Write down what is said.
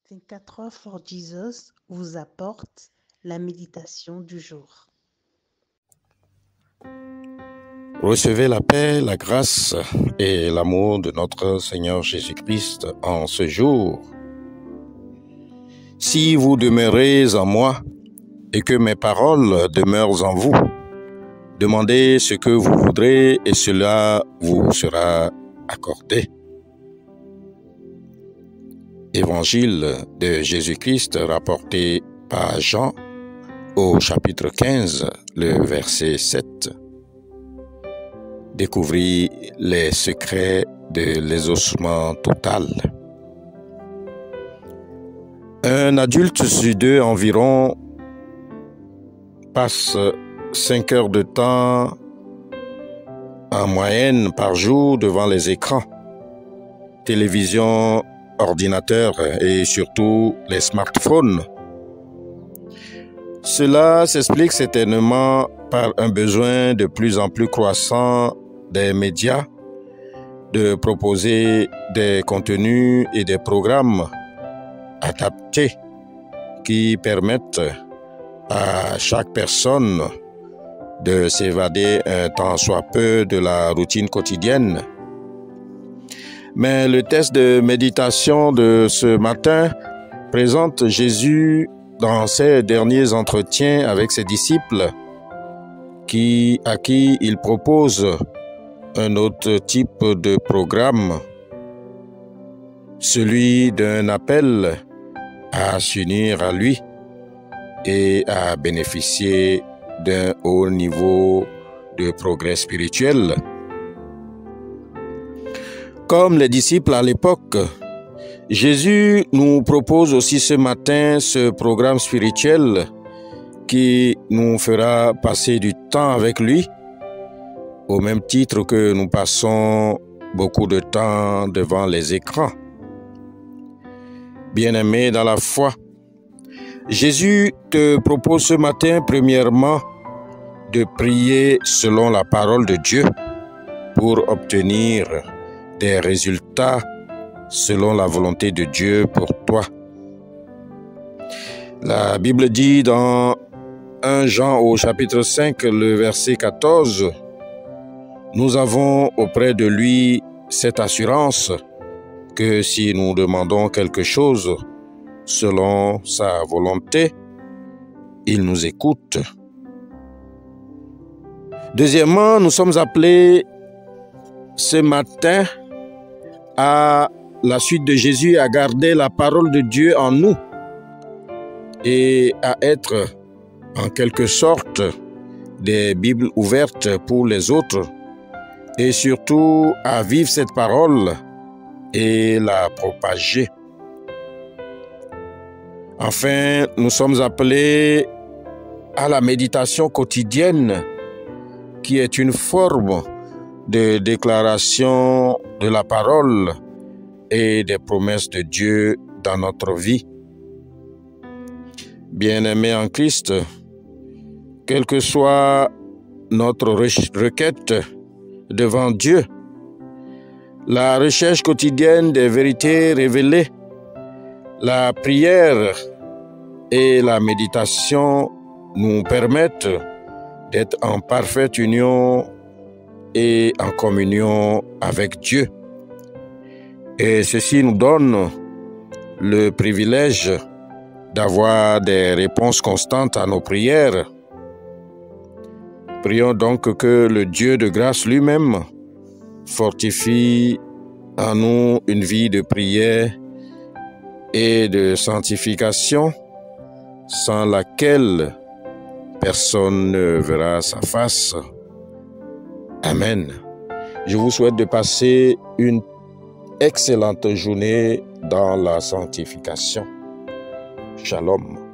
Think 4 Hours for Jesus vous apporte la méditation du jour. Recevez la paix, la grâce et l'amour de notre Seigneur Jésus-Christ en ce jour. Si vous demeurez en moi et que mes paroles demeurent en vous, demandez ce que vous voudrez et cela vous sera accordé. Évangile de Jésus-Christ rapporté par Jean au chapitre 15, le verset 7. Découvrez les secrets de l'exaucement total. Un adulte sur deux environ passe 5 heures de temps en moyenne par jour devant les écrans, télévision, ordinateur et surtout les smartphones. Cela s'explique certainement par un besoin de plus en plus croissant des médias de proposer des contenus et des programmes adaptés qui permettent à chaque personne de s'évader un tant soit peu de la routine quotidienne. Mais le texte de méditation de ce matin présente Jésus dans ses derniers entretiens avec ses disciples à qui il propose un autre type de programme, celui d'un appel à s'unir à lui et à bénéficier d'un haut niveau de progrès spirituel. Comme les disciples à l'époque, Jésus nous propose aussi ce matin ce programme spirituel qui nous fera passer du temps avec lui, au même titre que nous passons beaucoup de temps devant les écrans. Bien-aimé dans la foi, Jésus te propose ce matin, premièrement, de prier selon la parole de Dieu pour obtenir des résultats selon la volonté de Dieu pour toi. La Bible dit dans 1 Jean au chapitre 5, le verset 14, « Nous avons auprès de lui cette assurance que si nous demandons quelque chose selon sa volonté, il nous écoute. » Deuxièmement, nous sommes appelés ce matin à la suite de Jésus à garder la parole de Dieu en nous et à être en quelque sorte des Bibles ouvertes pour les autres et surtout à vivre cette parole et la propager. Enfin, nous sommes appelés à la méditation quotidienne qui est une forme de déclaration de la parole et des promesses de Dieu dans notre vie. Bien-aimés en Christ, quelle que soit notre requête devant Dieu, la recherche quotidienne des vérités révélées, la prière et la méditation nous permettent d'être en parfaite union et en communion avec Dieu. Et ceci nous donne le privilège d'avoir des réponses constantes à nos prières. Prions donc que le Dieu de grâce lui-même fortifie en nous une vie de prière et de sanctification sans laquelle personne ne verra sa face. Amen. Je vous souhaite de passer une excellente journée dans la sanctification. Shalom.